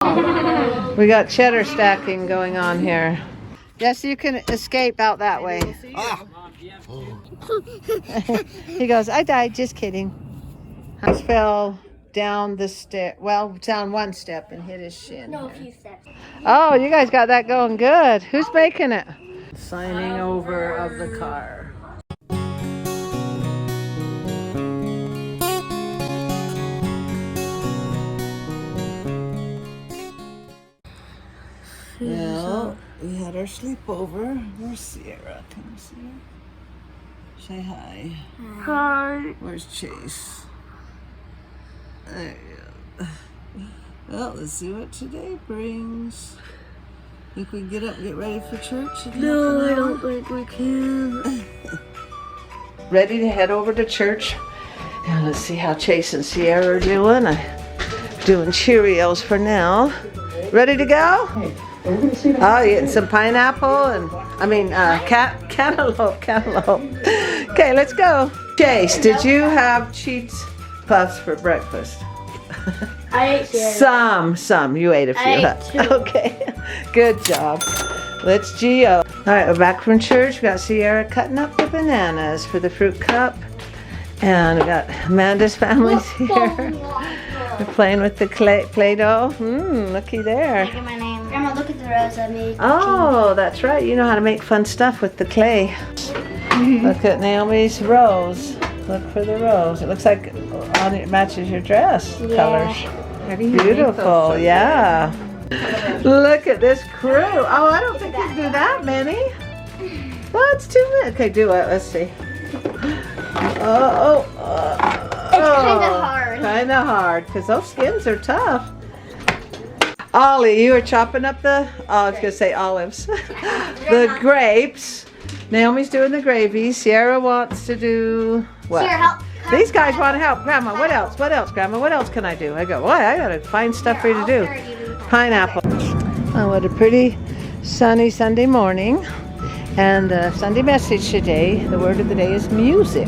We got cheddar stacking going on here. Yes, you can escape out that way. He goes, I died, just kidding. Hans fell down the step, well, down one step and hit his shin. No, a few steps. Oh, you guys got that going good. Who's making it? Signing over of the car. Well, we had our sleepover. Where's Sierra? Can you see her? Say hi. Hi. Where's Chase? There you go. Well, let's see what today brings. Think we can get up and get ready for church? No, I don't think we can. Ready to head over to church. And let's see how Chase and Sierra are doing. Doing Cheerios for now. Ready to go? Oh, you getting some pineapple and cantaloupe. Okay, let's go. Chase, did you have Cheetos Puffs for breakfast? I ate cereal. Some. You ate a few. I ate two. Okay, good job. Let's Geo. All right, we're back from church. We got Sierra cutting up the bananas for the fruit cup. And we got Amanda's family's here. We're playing with the Play-Doh. Looky there. Look at my name. Grandma, look at the rose I made. Oh, that's right. You know how to make fun stuff with the clay. Look at Naomi's rose. Look for the rose. It looks like it matches your dress colors. Beautiful, yeah. Look at this crew. Oh, I don't think you can do that many. Well, it's too many. Okay, do it. Let's see. It's kind of hard. Kind of hard, because those skins are tough. Ollie, you were chopping up I was going to say olives. The grapes. Naomi's doing the gravy. Sierra wants to do what? Here, help. These guys want to help. Grandma, what else? What else, Grandma? What else can I do? I go, what? I got to find stuff for you to do. Pineapple. Oh, what a pretty sunny Sunday morning. And the Sunday message today, the word of the day is music.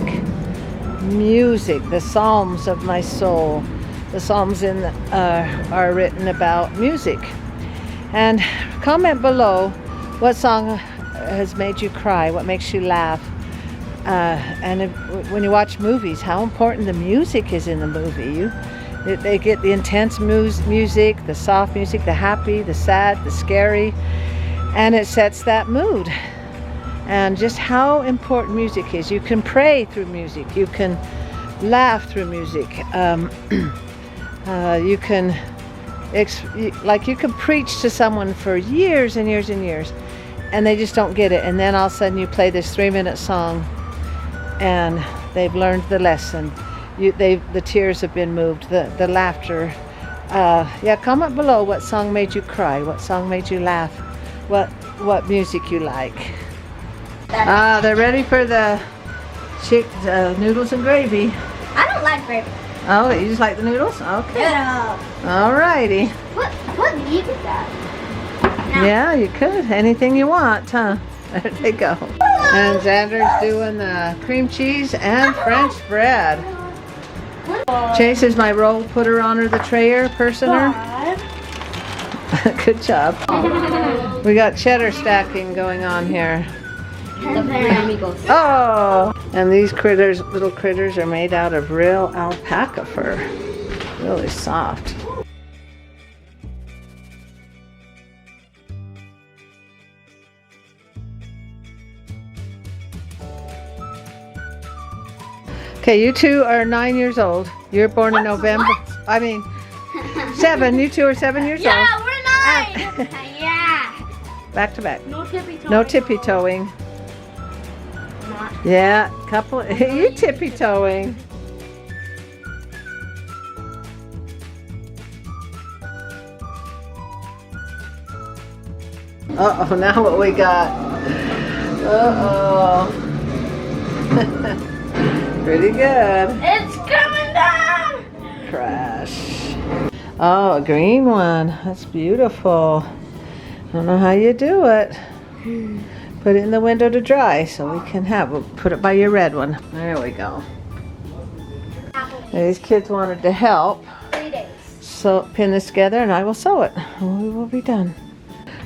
Music, the Psalms of my soul. The Psalms are written about music. And comment below what song has made you cry, what makes you laugh. When you watch movies, how important the music is in the movie. They get the intense music, the soft music, the happy, the sad, the scary, and it sets that mood. And just how important music is. You can pray through music. You can laugh through music. You can preach to someone for years and years and years, and they just don't get it. And then all of a sudden you play this 3-minute song, and they've learned the lesson. The tears have been moved. The laughter. Comment below what song made you cry. What song made you laugh. What music you like. They're ready for the noodles and gravy. I don't like gravy. Oh, you just like the noodles? Okay. Yeah. Alrighty. What meat is that? No. Yeah, you could. Anything you want, huh? There they go. And Xander's doing the cream cheese and French bread. Chase is my roll putter on her, the trayer personer. Good job. We got cheddar stacking going on here. Oh, and these little critters are made out of real alpaca fur. Really soft. Okay, you two are 9 years old. You're born in November. What? 7. You two are 7 years old. Yeah, we're 9. Yeah. Back to back. No tippy-toeing. No tippy-toeing. Yeah, couple. You tippy-toeing. Uh-oh, now what we got? Uh-oh. Pretty good. It's coming down. Crash. Oh, a green one. That's beautiful. I don't know how you do it. Put it in the window to dry so we can we'll put it by your red one. There we go. These kids wanted to help. 3 days. pin this together and I will sew it. And we will be done.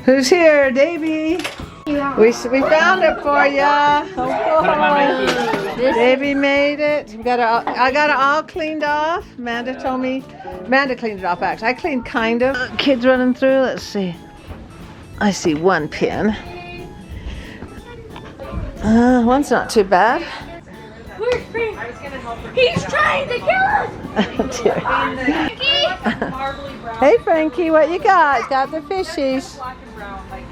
Who's here? Davey. We found it for ya. Oh, Davey made it. I got it all cleaned off. Amanda told me. Amanda cleaned it off actually. I cleaned kind of. Kids running through. Let's see. I see one pin. One's not too bad. Where's Frank? He's trying to kill us! Hey Frankie, what you got? Got the fishies.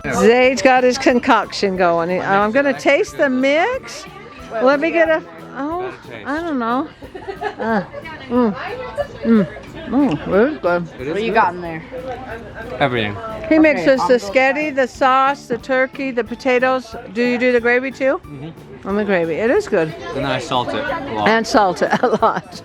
Zade's got his concoction going. I'm going to taste the mix. Let me get a... Oh, I don't know. Very good. What you got in there? Everything. He mixes the sketty, the sauce, the turkey, the potatoes. Do you do the gravy too? Mm-hmm. On the gravy. It is good. And then I salt it a lot. And salt it a lot.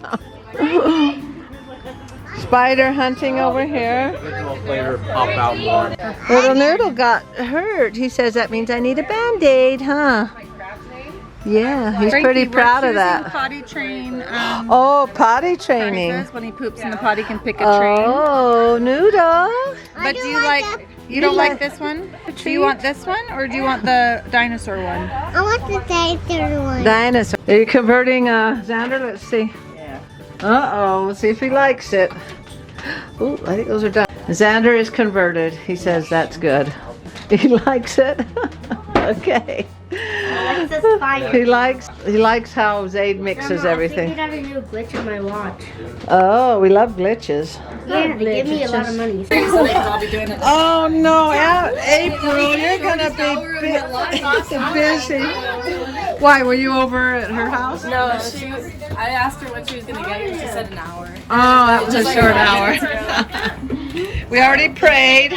Spider hunting over here. Later pop out more. Little Noodle got hurt. He says that means I need a Band-Aid, huh? Yeah, he's pretty proud of that. Potty train. Oh, potty training. When he poops in the potty, can pick a train. Oh, Noodle. But do you like? You don't like this one? Do you want this one, or do you want the dinosaur one? I want the dinosaur one. Dinosaur. Are you converting Xander? Let's see. Yeah. Uh-oh. Let's see if he likes it. Oh, I think those are done. Xander is converted. He says that's good. He likes it. Okay. He likes how Zade mixes everything. I think we have a new glitch on my watch. Oh, we love glitches. Yeah, they give me a lot of money. Oh no, April, you're gonna be busy. Why, were you over at her house? No, I asked her when she was going to get it, and she said an hour. Oh, that was a short hour. We already prayed.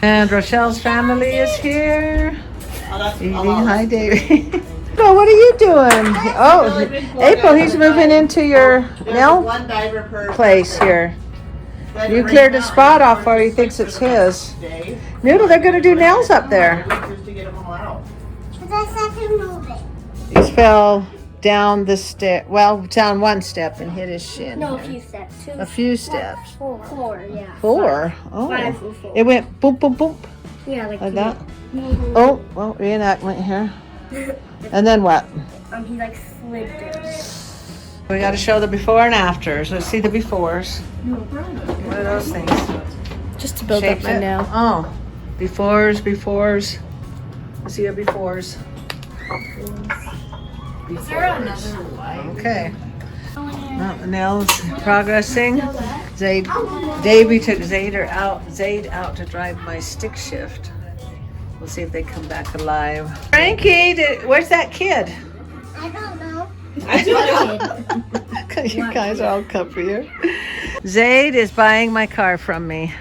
And Rochelle's family is here. Eating. Hi, Davey. Oh, what are you doing? Oh, April, he's moving into your nail place here. You cleared a spot off where he thinks it's his. Noodle, they're going to do nails up there. He fell down the step. Well, down one step and hit his shin. No, a few steps. A few steps. Four, yeah. 4? Oh. 5 or 4. It went boom, boom, boom. Yeah, like that. Mm-hmm. Oh, well, reenactment here. And then what? He like slid down. We got to show the before and afters. Let's see the befores. What are those things? Just to build Shapes up my it? nail. Oh, befores. Let's see your befores. Okay. Well, the nails progressing. Davey took Zade out to drive my stick shift. We'll see if they come back alive. Frankie, where's that kid? I don't know. Because you guys are all comfy here. Zade is buying my car from me.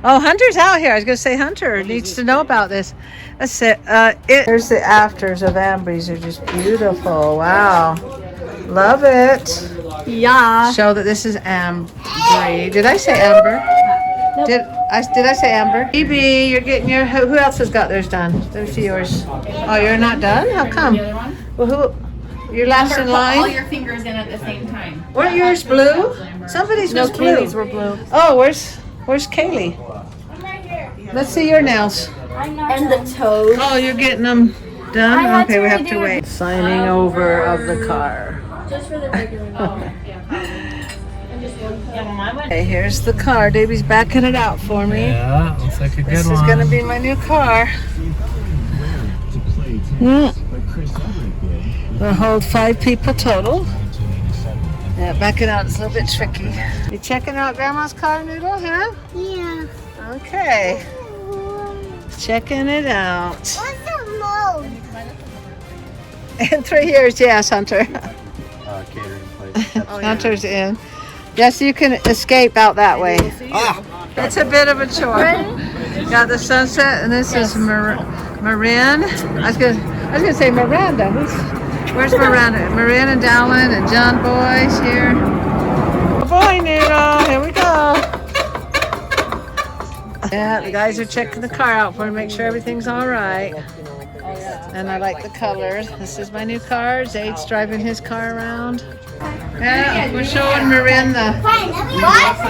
Oh, Hunter's out here. I was going to say Hunter needs to know about this. That's it. Here's the afters of Ambry's. They're just beautiful. Wow. Love it. Yeah. Show that this is Ambry. Did I say Amber? Nope. Did I say Amber? Phoebe, you're getting your... Who else has got theirs done? There's yours. Oh, you're not done? How come? Well, who... You're last in line? All your fingers in at the same time. Weren't yours blue? Somebody's was blue. Kaylee's were blue. Oh, where's Kaylee? Let's see your nails. And the toes. Oh, you're getting them done? Okay, we have to wait. Signing over of the car. Just for the regular one. Okay, here's the car. Davey's backing it out for me. Yeah, looks like a good one. This is going to be my new car. We'll hold 5 people total. Yeah, backing out is a little bit tricky. You checking out Grandma's car, Noodle, huh? Yeah. Okay. Checking it out. What's the most? In 3 years, yes, Hunter. Catering place. Hunter's in. Yes, you can escape out that way. It's a bit of a chore. Got the sunset, and this is Marin. I was gonna say Miranda. Where's Miranda? Marin and Dallin and John Boy's here. Oh boy, Noodle. Here we go. Yeah, the guys are checking the car out for to make sure everything's all right. And I like the colors. This is my new car. Zade's driving his car around. Yeah, we're showing Marin the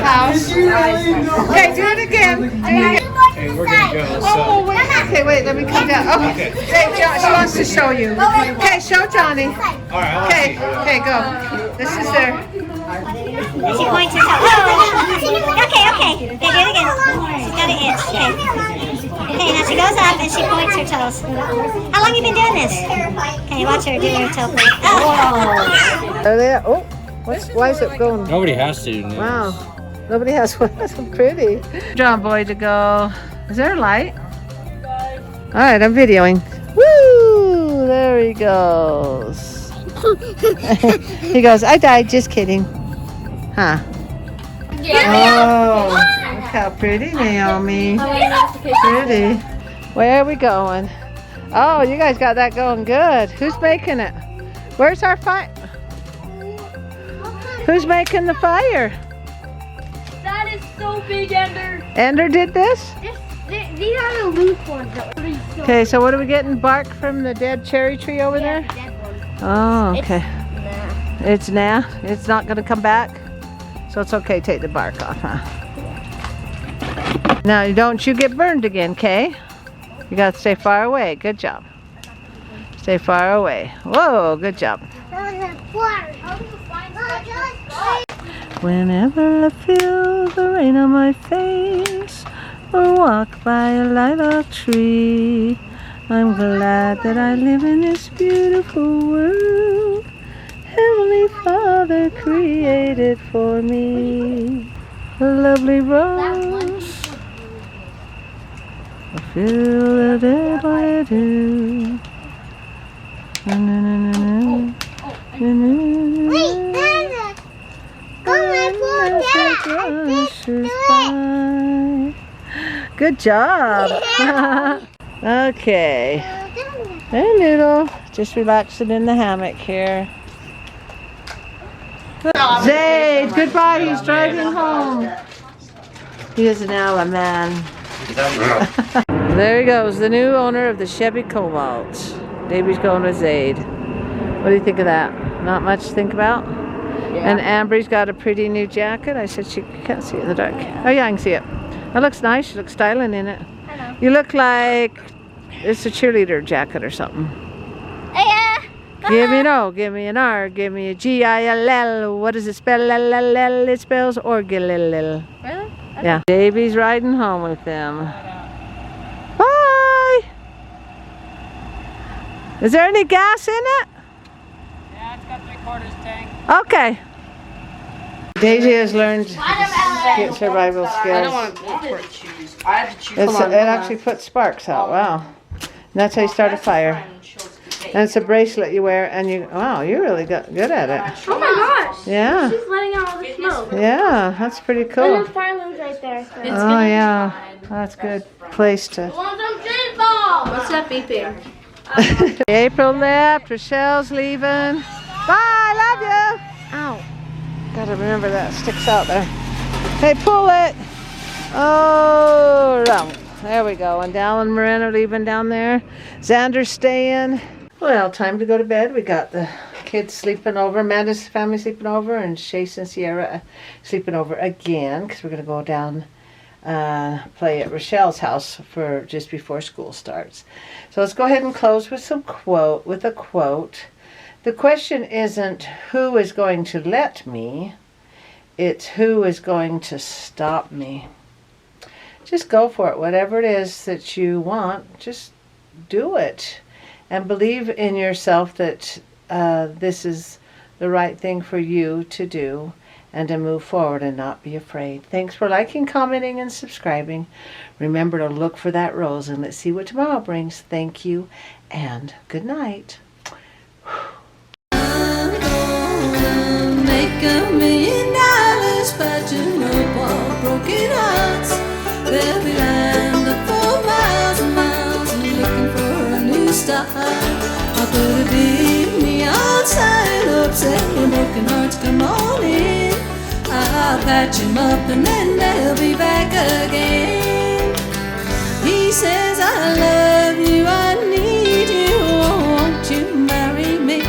house. Okay, do it again. Okay, we're gonna go. Oh, wait. Okay, wait, let me come down. Oh, okay, she wants to show you. Okay, show Johnny. All right. Okay, okay, go. This is their. She points her toe. Oh, okay. Okay, do it again. She's got an itch. Okay, now she goes up and she points her toes. How long have you been doing this? Okay, watch her do her toe point. Oh. Are they? Oh, why is it going? Nobody has to. No. Wow, nobody has one. That's so pretty. John boy to go. Is there a light? All right, I'm videoing. Woo! There he goes. He goes, I died, just kidding. Huh? Oh, look how pretty, Naomi. Pretty. Where are we going? Oh, you guys got that going good. Who's making it? Where's our fire? Who's making the fire? That is so big, Ender. Ender did this? These are the loose ones. Okay, so what are we getting? Bark from the dead cherry tree over there? Oh, okay. It's nah. It's not going to come back? So it's okay, take the bark off, huh? Now, don't you get burned again, Kay? You got to stay far away. Good job. Stay far away. Whoa, good job. Whenever I feel the rain on my face or walk by a lilac tree, I'm glad that I live in this beautiful world Heavenly Father created for me. A lovely rose, I feel that I do. Wait, Nana! Good job. Okay. Hey, Noodle. Just relaxing in the hammock here. Zade, goodbye. He's driving home. He is now a man. There he goes, the new owner of the Chevy Cobalt. Davey's going with Zade. What do you think of that? Not much to think about? Yeah. And Amber's got a pretty new jacket. I said she can't see it in the dark. Oh yeah, I can see it. That looks nice. She looks styling in it. I know. You look like it's a cheerleader jacket or something. Hey, Give me an O, give me an R, give me a G-I-L-L. What does it spell? L-L-L. It spells Orgill. Really? Yeah. Davey's riding home with them. Bye! Is there any gas in it? Yeah, it's got 3/4 tank. Okay. Daisy has learned survival skills. I don't want to choose. I have to choose. It actually puts sparks out. Wow. And that's how you start a fire. And it's a bracelet you wear, and you really got good at it. Oh my gosh! Yeah. She's letting out all the smoke. Yeah, that's pretty And cool. the fire room's right there. So. Oh yeah, that's a good place to. Want some baseball? What's that beeping? April left, Rochelle's leaving. Bye, love you. Ow. Gotta remember that sticks out there. Hey, pull it. Oh, there we go. And Dal and Marin are leaving down there. Xander's staying. Well, time to go to bed. We got the kids sleeping over. Amanda's family sleeping over, and Chase and Sierra sleeping over again because we're gonna go down play at Rochelle's house for just before school starts. So let's go ahead and close with a quote. The question isn't who is going to let me, it's who is going to stop me. Just go for it. Whatever it is that you want, just do it. And believe in yourself that this is the right thing for you to do and to move forward and not be afraid. Thanks for liking, commenting, and subscribing. Remember to look for that rose, and let's see what tomorrow brings. Thank you, and good night. Make $1 million, patching up all broken hearts. They'll be lined up for miles and miles and looking for a new start. I'll put a big neon sign up saying broken hearts, come on in. I'll patch him up and then they'll be back again. He says, I love you, I need you, won't you marry me?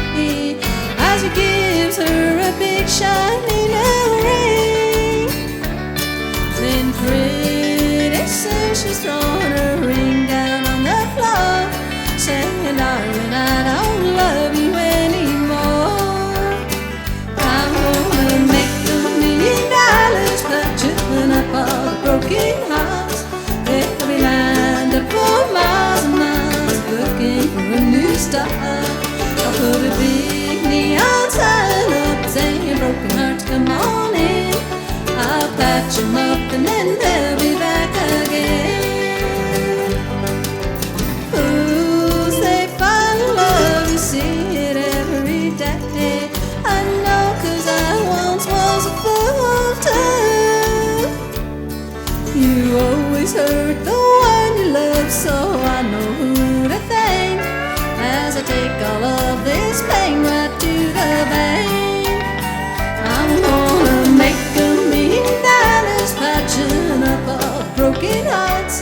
As he gives her a big shot. and then they'll be back again. Fools, they fall in love, you see it every day. I know, 'cause I once was a fool too. You always hurt the one you love, so I know who to thank as I take all of this pain right to the bank. I'm gonna make $1,000,000 patching up all broken hearts.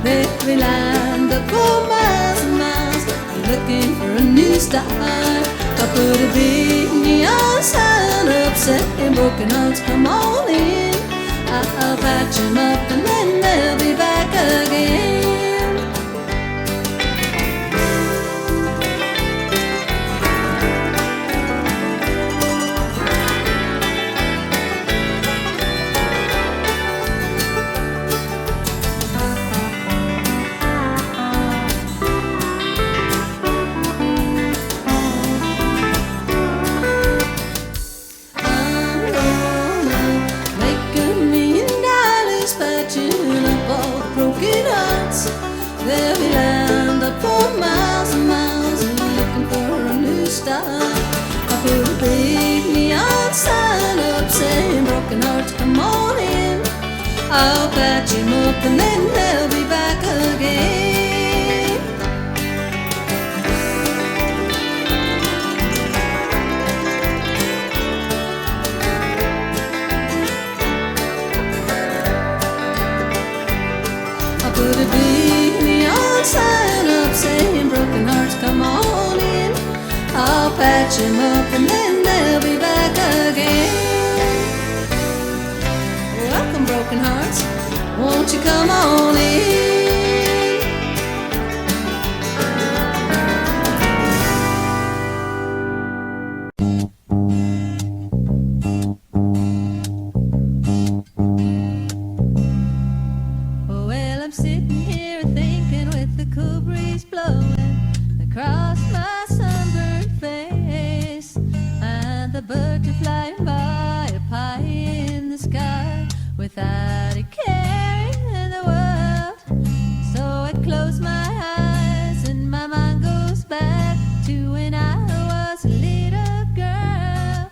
They'll lined up for miles and miles, looking for a new start. I put a big neon sign up saying broken hearts, come on in. I'll patch them up and then they'll be back again. They'll be lined up for miles and miles and looking for a new start. I put a big neon sign up saying broken hearts, come on in. I'll patch him up and then they'll be back again. I put a big sign up saying broken hearts, come on in. I'll patch him up and then they'll be back again. Welcome, broken hearts, won't you come on in? Well, I'm sitting here thinking with the cool breeze blowing across my sunburned face, and the birds are flying by up high in the sky without a care in the world. So I close my eyes and my mind goes back to when I was a little girl,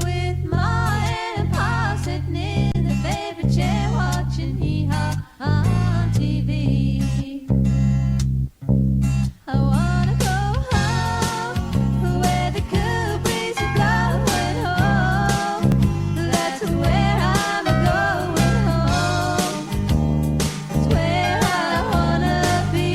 with Ma and Pa sitting in the favorite chair watching hee-haw on TV. I wanna go home, where the cool breeze is blowing home. That's where I'm going home. That's where I wanna be.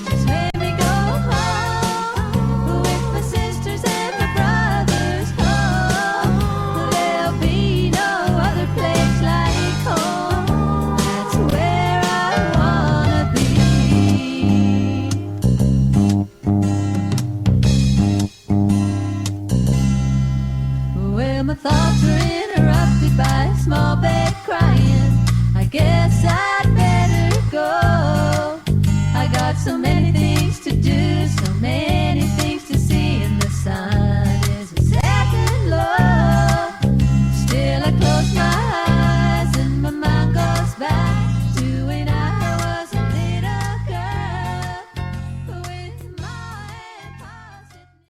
Just let me go home, with my sisters and my brothers home. There'll be no other place like home. That's where I wanna be. Well, my thoughts are interrupted by a small bed crying. I guess I'd better go. I got so many things to do.